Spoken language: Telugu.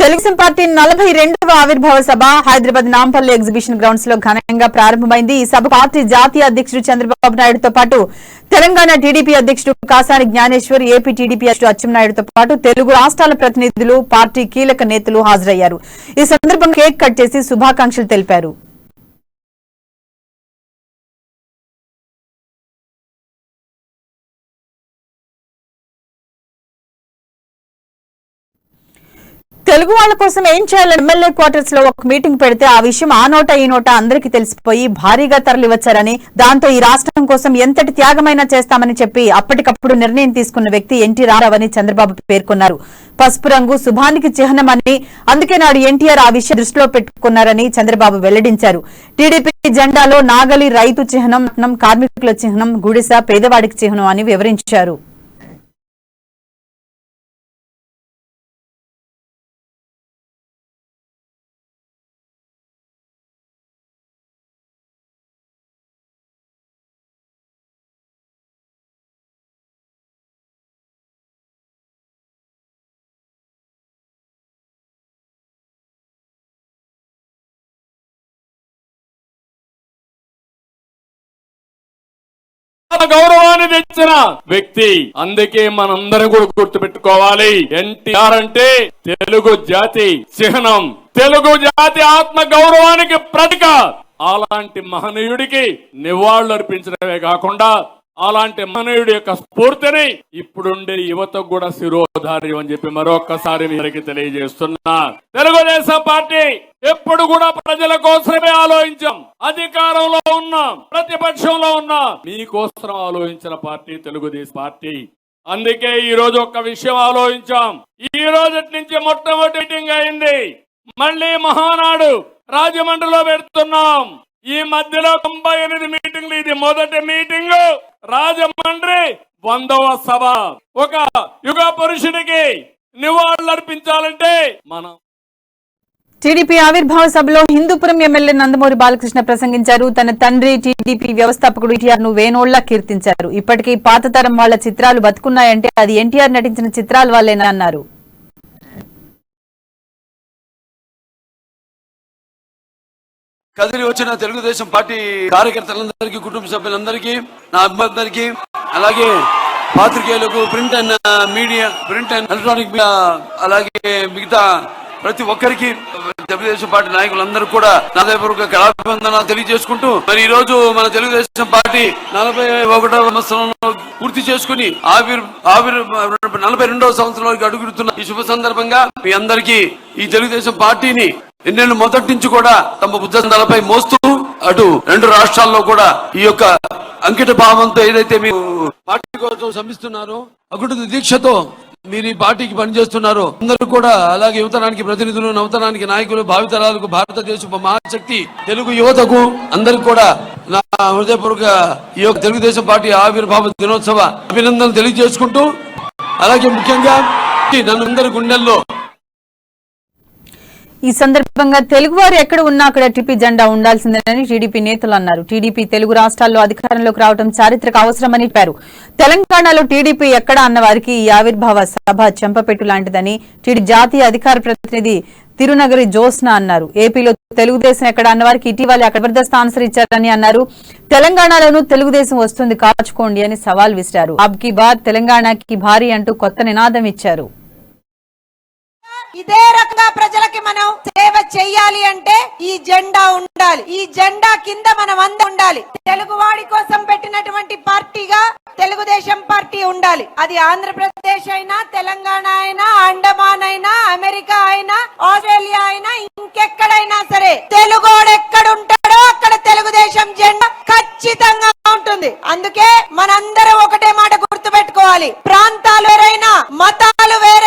తెలుగుదేశం పార్టీ 42వ ఆవిర్భావ సభ హైదరాబాద్ నాంపల్లి ఎగ్జిబిషన్ గ్రౌండ్స్ లో ఘనంగా ప్రారంభమైంది. ఈ సభ పార్టీ జాతీయ అధ్యక్షుడు చంద్రబాబు నాయుడుతో పాటు తెలంగాణ టీడీపీ అధ్యక్షుడు కాసాని జ్ఞానేశ్వర్, ఏపీ టీడీపీ అధ్యక్షుడు అచ్చెన్నాయుడుతో పాటు తెలుగు రాష్ట్రాల ప్రతినిధులు, పార్టీ కీలక నేతలు హాజరయ్యారు. ఈ సందర్భంగా కేక్ కట్ చేసి శుభాకాంక్షలు తెలిపారు. తెలుగు వాళ్ల కోసం ఏం చేయాలని ఎమ్మెల్యే క్వార్టర్స్ లో ఒక మీటింగ్ పెడితే ఆ విషయం ఆ నోట ఈ నోట అందరికీ తెలిసిపోయి భారీగా తరలివచ్చారని, దాంతో ఈ రాష్ట్రం కోసం ఎంతటి త్యాగమైనా చేస్తామని చెప్పి అప్పటికప్పుడు నిర్ణయం తీసుకున్న వ్యక్తి ఎన్టీ రామారావు అని చంద్రబాబు పేర్కొన్నారు. పసుపు రంగు శుభానికి చిహ్నమని, అందుకే నాడు ఎన్టీఆర్ ఆ విషయం దృష్టిలో పెట్టుకున్నారని చంద్రబాబు వెల్లడించారు. టీడీపీ జెండాలో నాగలి రైతు చిహ్నం, కార్మికుల చిహ్నం, గుడిస పేదవాడికి చిహ్నం అని వివరించారు. గౌరవాన్ని తెచ్చిన వ్యక్తి, అందుకే మనందరం కూడా గుర్తుపెట్టుకోవాలి. ఎన్టీఆర్ అంటే తెలుగు జాతి చిహ్నం, తెలుగు జాతి ఆత్మ గౌరవానికి ప్రతీక. అలాంటి మహనీయుడికి నివాళులు అర్పించడమే కాకుండా అలాంటి మహనీయుడి యొక్క స్ఫూర్తిని ఇప్పుడుండే యువతకు కూడా శిరోధార్యం అని చెప్పి మరొక్కసారి మీరికి తెలియజేస్తున్నా. తెలుగుదేశం పార్టీ ఎప్పుడు కూడా ప్రజల కోసమే ఆలోచించాం. అధికారంలో ఉన్నాం, ప్రతిపక్షంలో ఉన్నాం, మీకోసం ఆలోచించిన పార్టీ తెలుగుదేశం పార్టీ. అందుకే ఈ రోజు ఒక్క విషయం ఆలోచించాం. ఈ రోజు నుంచి మొట్టమొదటి మీటింగ్ అయింది. మళ్ళీ మహానాడు రాజమండ్రిలో పెడుతున్నాం. ఈ మధ్యలో 98 మీటింగ్లు, ఇది మొదటి మీటింగ్. రాజమండ్రి 100వ సభ. ఒక యుగ పురుషుడికి నివాళులు అర్పించాలంటే మనం. టీడీపీ ఆవిర్భావ సభలో హిందూపురం ఎమ్మెల్యే నందమూరి బాలకృష్ణ ప్రసంగించారు. తన తండ్రి టీడీపీ వ్యవస్థాపకుడు ఎన్టీఆర్ ను వేణోళ్లా కీర్తించారు. ఇప్పటికీ పాత తరం వాళ్ల చిత్రాలు బతుకున్నాయంటే అది ఎన్టీఆర్ నటించిన చిత్రాల వల్లేనా అన్నారు. కదిలి వచ్చిన తెలుగుదేశం పార్టీ కార్యకర్తలందరికీ, కుటుంబ సభ్యులందరికీ, నా అభిమానులందరికీ, అలాగే పాత్రికేయులకు, print and media, print and electronic media, అలాగే మిగతా ప్రతి ఒక్కరికి, తెలుగుదేశం పార్టీ నాయకులందరూ కూడా నా హృదయపూర్వక కళాభివందనాలు తెలియజేసుకుంటూ, మరి ఈ రోజు మన తెలుగుదేశం పార్టీ 41వ సంవత్సరంలో పూర్తి చేసుకుని 42వ సంవత్సరంలోకి అడుగుతున్న ఈ శుభ సందర్భంగా మీ అందరికీ ఈ తెలుగుదేశం పార్టీని ఎన్నెళ్ళు మొదటి నుంచి కూడా తమ బుద్ధందలపై మోస్తూ అటు రెండు రాష్ట్రాల్లో కూడా ఈ యొక్క అంకిత భావంతో ఏదైతే మీరు పార్టీ కోసం శ్రమిస్తున్నారో, అకుట దీక్షతో మీరు ఈ పార్టీకి పనిచేస్తున్నారో అందరూ కూడా, అలాగే యువతరానికి ప్రతినిధులు, నవతరానికి నాయకులు, భావితరాలకు భారతదేశ మహాశక్తి తెలుగు యువతకు అందరికి కూడా నా హృదయపూర్వక ఈ యొక్క తెలుగుదేశం పార్టీ ఆవిర్భావ దినోత్సవ అభినందనలు తెలియజేసుకుంటూ, అలాగే ముఖ్యంగా నన్ను అందరి గుండెల్లో ఈ సందర్భంగా తెలుగువారు ఎక్కడ ఉన్నా అక్కడ టీడీపీ జెండా ఉండాల్సిందేనని టీడీపీ నేతలు అన్నారు. టీడీపీ తెలుగు రాష్ట్రాల్లో అధికారంలోకి రావడం చారిత్రక అవసరమని చెప్పారు. తెలంగాణలో టీడీపీ ఎక్కడ అన్న వారికి ఈ ఆవిర్భావ సభ చెంపపెట్టు లాంటిదని టీడీ జాతీయ అధికార ప్రతినిధి తిరునగరి జోస్న అన్నారు. ఏపీలో తెలుగుదేశం ఎక్కడ అన్నవారికి ఇటీవల జబర్దస్త్ ఆన్సర్ ఇచ్చారని అన్నారు. తెలంగాణలోనూ తెలుగుదేశం వస్తుంది, కాచుకోండి అని సవాల్ విసిరారు. అబ్ కీ బార్ తెలంగాణకి భారీ అంటూ కొత్త నినాదం ఇచ్చారు. ఇదే రకంగా ప్రజలకి మనం సేవ చెయ్యాలి అంటే ఈ జెండా ఉండాలి. ఈ జెండా కింద మనం అందరం ఉండాలి. తెలుగు వాడి కోసం పెట్టినటువంటి పార్టీగా తెలుగుదేశం పార్టీ ఉండాలి. అది ఆంధ్రప్రదేశ్ అయినా, తెలంగాణ అయినా, అండమాన్ అయినా, అమెరికా అయినా, ఆస్ట్రేలియా అయినా, ఇంకెక్కడైనా సరే తెలుగోడు ఎక్కడుంటాడో అక్కడ తెలుగుదేశం జెండా ఖచ్చితంగా ఉంటుంది. అందుకే మనందరం ఒకటే మాట గుర్తు పెట్టుకోవాలి. ప్రాంతాలు వేరైనా, మతాలు వేరైనా,